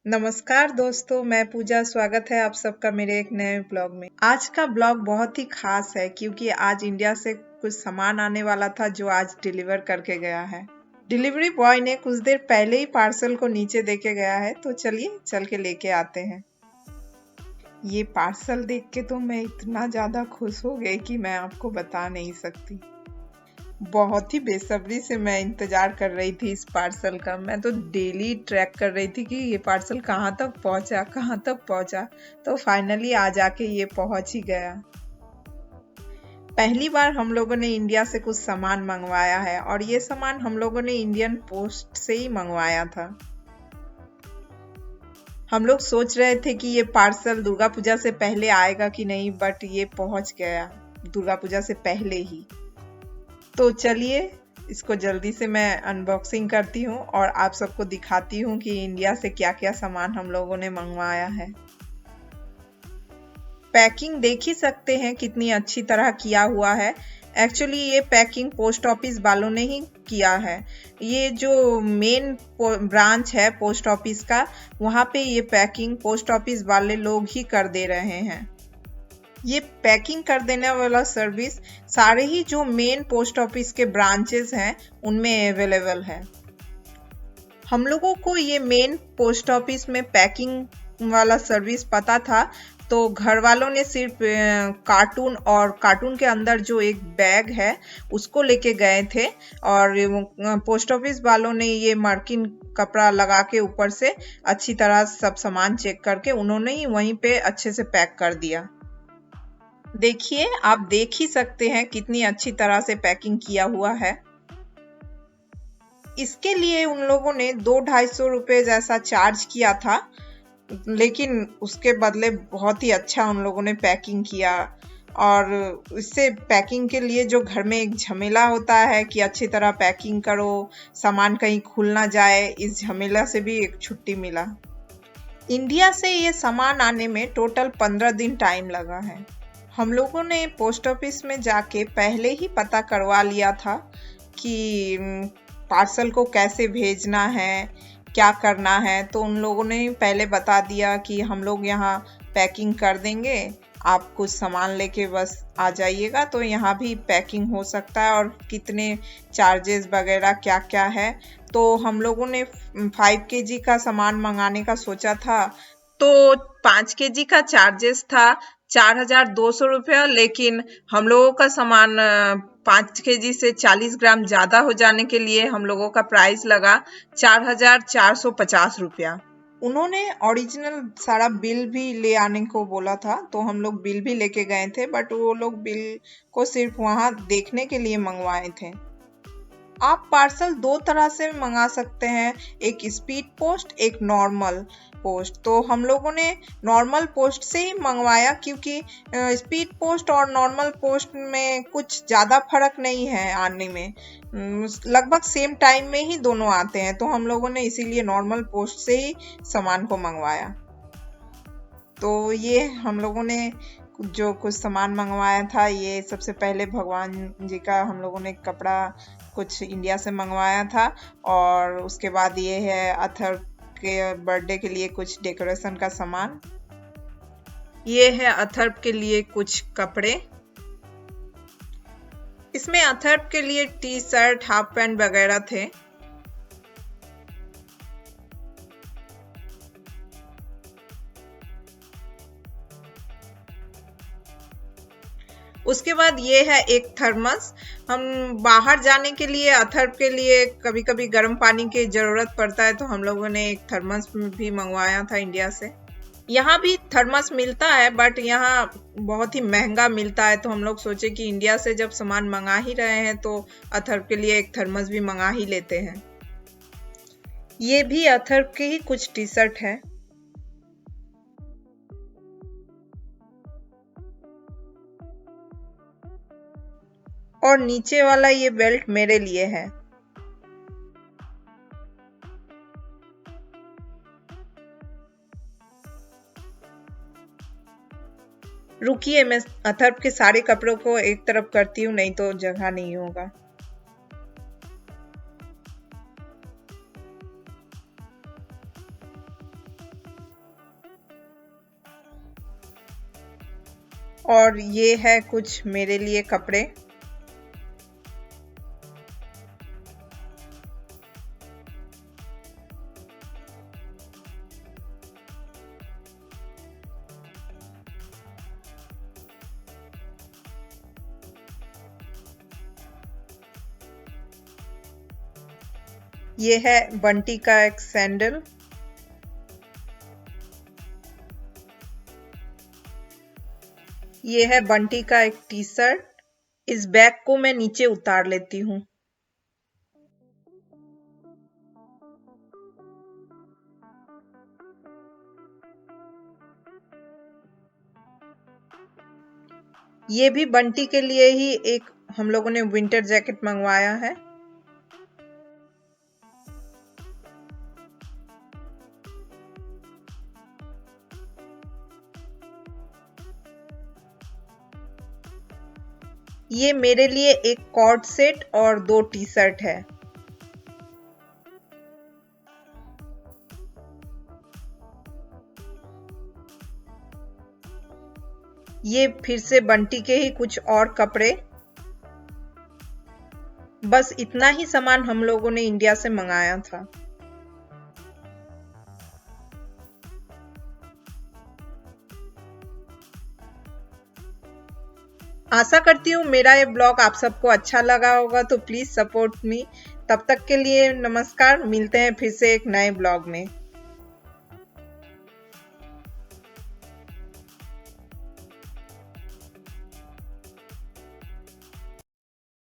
नमस्कार दोस्तों, मैं पूजा। स्वागत है आप सबका मेरे एक नए ब्लॉग में। आज का ब्लॉग बहुत ही खास है क्योंकि आज इंडिया से कुछ सामान आने वाला था जो आज डिलीवर करके गया है। डिलीवरी बॉय ने कुछ देर पहले ही पार्सल को नीचे देके गया है, तो चलिए चल के लेके आते हैं। ये पार्सल देख के तो मैं इतना ज्यादा खुश हो गई कि मैं आपको बता नहीं सकती। बहुत ही बेसब्री से मैं इंतजार कर रही थी इस पार्सल का। मैं तो डेली ट्रैक कर रही थी कि ये पार्सल कहाँ तक पहुँचा। तो फाइनली आज आके ये पहुँच ही गया। पहली बार हम लोगों ने इंडिया से कुछ सामान मंगवाया है और ये सामान हम लोगों ने इंडियन पोस्ट से ही मंगवाया था। हम लोग सोच रहे थे कि ये पार्सल दुर्गा पूजा से पहले आएगा कि नहीं, बट ये पहुँच गया दुर्गा पूजा से पहले ही। तो चलिए इसको जल्दी से मैं अनबॉक्सिंग करती हूँ और आप सबको दिखाती हूँ कि इंडिया से क्या क्या सामान हम लोगों ने मंगवाया है। पैकिंग देख ही सकते हैं कितनी अच्छी तरह किया हुआ है। एक्चुअली ये पैकिंग पोस्ट ऑफिस वालों ने ही किया है। ये जो मेन ब्रांच है पोस्ट ऑफिस का, वहाँ पे ये पैकिंग पोस्ट ऑफिस वाले लोग ही कर दे रहे हैं। ये पैकिंग कर देने वाला सर्विस सारे ही जो मेन पोस्ट ऑफिस के ब्रांचेस हैं उनमें अवेलेबल है। हम लोगों को ये मेन पोस्ट ऑफिस में पैकिंग वाला सर्विस पता था, तो घर वालों ने सिर्फ कार्टून के अंदर जो एक बैग है उसको लेके गए थे और पोस्ट ऑफिस वालों ने ये मार्किन कपड़ा लगा के ऊपर से अच्छी तरह सब सामान चेक करके उन्होंने ही वहीं पे अच्छे से पैक कर दिया। देखिए, आप देख ही सकते हैं कितनी अच्छी तरह से पैकिंग किया हुआ है। इसके लिए उन लोगों ने 200-250 रुपये जैसा चार्ज किया था, लेकिन उसके बदले बहुत ही अच्छा उन लोगों ने पैकिंग किया। और इससे पैकिंग के लिए जो घर में एक झमेला होता है कि अच्छी तरह पैकिंग करो, सामान कहीं खुल ना जाए, इस झमेला से भी एक छुट्टी मिला। इंडिया से ये सामान आने में टोटल 15 दिन टाइम लगा है। हम लोगों ने पोस्ट ऑफिस में जाके पहले ही पता करवा लिया था कि पार्सल को कैसे भेजना है, क्या करना है। तो उन लोगों ने पहले बता दिया कि हम लोग यहाँ पैकिंग कर देंगे, आप कुछ सामान लेके बस आ जाइएगा। तो यहाँ भी पैकिंग हो सकता है और कितने चार्जेस वगैरह क्या क्या है। तो हम लोगों ने 5 केजी का सामान मंगाने का सोचा था, तो 5 केजी का चार्जेस था 4,200 रुपया, लेकिन हम लोगों का सामान 5 केजी से 40 ग्राम ज़्यादा हो जाने के लिए हम लोगों का प्राइस लगा 4,450 रुपया। उन्होंने ओरिजिनल सारा बिल भी ले आने को बोला था, तो हम लोग बिल भी लेके गए थे, बट वो लोग बिल को सिर्फ वहाँ देखने के लिए मंगवाए थे। आप पार्सल 2 तरह से मंगा सकते हैं, एक स्पीड पोस्ट, एक नॉर्मल पोस्ट। तो हम लोगों ने नॉर्मल पोस्ट से ही मंगवाया क्योंकि स्पीड पोस्ट और नॉर्मल पोस्ट में कुछ ज़्यादा फर्क नहीं है आने में, लगभग सेम टाइम में ही दोनों आते हैं। तो हम लोगों ने इसीलिए नॉर्मल पोस्ट से ही सामान को मंगवाया। तो ये हम लोगों ने जो कुछ सामान मंगवाया था, ये सबसे पहले भगवान जी का हम लोगों ने कपड़ा कुछ इंडिया से मंगवाया था, और उसके बाद ये है अथर्व के बर्थडे के लिए कुछ डेकोरेशन का सामान। ये है अथर्व के लिए कुछ कपड़े। इसमें अथर्व के लिए टी शर्ट, हाफ पैंट वगैरह थे। उसके बाद ये है एक थर्मस। हम बाहर जाने के लिए अथर्व के लिए कभी कभी गर्म पानी की ज़रूरत पड़ता है, तो हम लोगों ने एक थर्मस भी मंगवाया था इंडिया से। यहाँ भी थर्मस मिलता है, बट यहाँ बहुत ही महंगा मिलता है, तो हम लोग सोचे कि इंडिया से जब सामान मंगा ही रहे हैं तो अथर्व के लिए एक थर्मस भी मंगा ही लेते हैं। ये भी अथर्व के ही कुछ टी शर्ट है। और नीचे वाला ये बेल्ट मेरे लिए है। रुकिए, मैं अथर्व के सारे कपड़ों को एक तरफ करती हूँ, नहीं तो जगह नहीं होगा। और ये है कुछ मेरे लिए कपड़े। ये है बंटी का एक सैंडल। ये है बंटी का एक टी शर्ट। इस बैग को मैं नीचे उतार लेती हूँ। ये भी बंटी के लिए ही एक हम लोगों ने विंटर जैकेट मंगवाया है। ये मेरे लिए एक कॉर्ड सेट और 2 टी शर्ट है। ये फिर से बंटी के ही कुछ और कपड़े। बस इतना ही सामान हम लोगों ने इंडिया से मंगाया था। आशा करती हूँ मेरा ये ब्लॉग आप सबको अच्छा लगा होगा, तो प्लीज सपोर्ट मी। तब तक के लिए नमस्कार, मिलते हैं फिर से एक नए ब्लॉग में।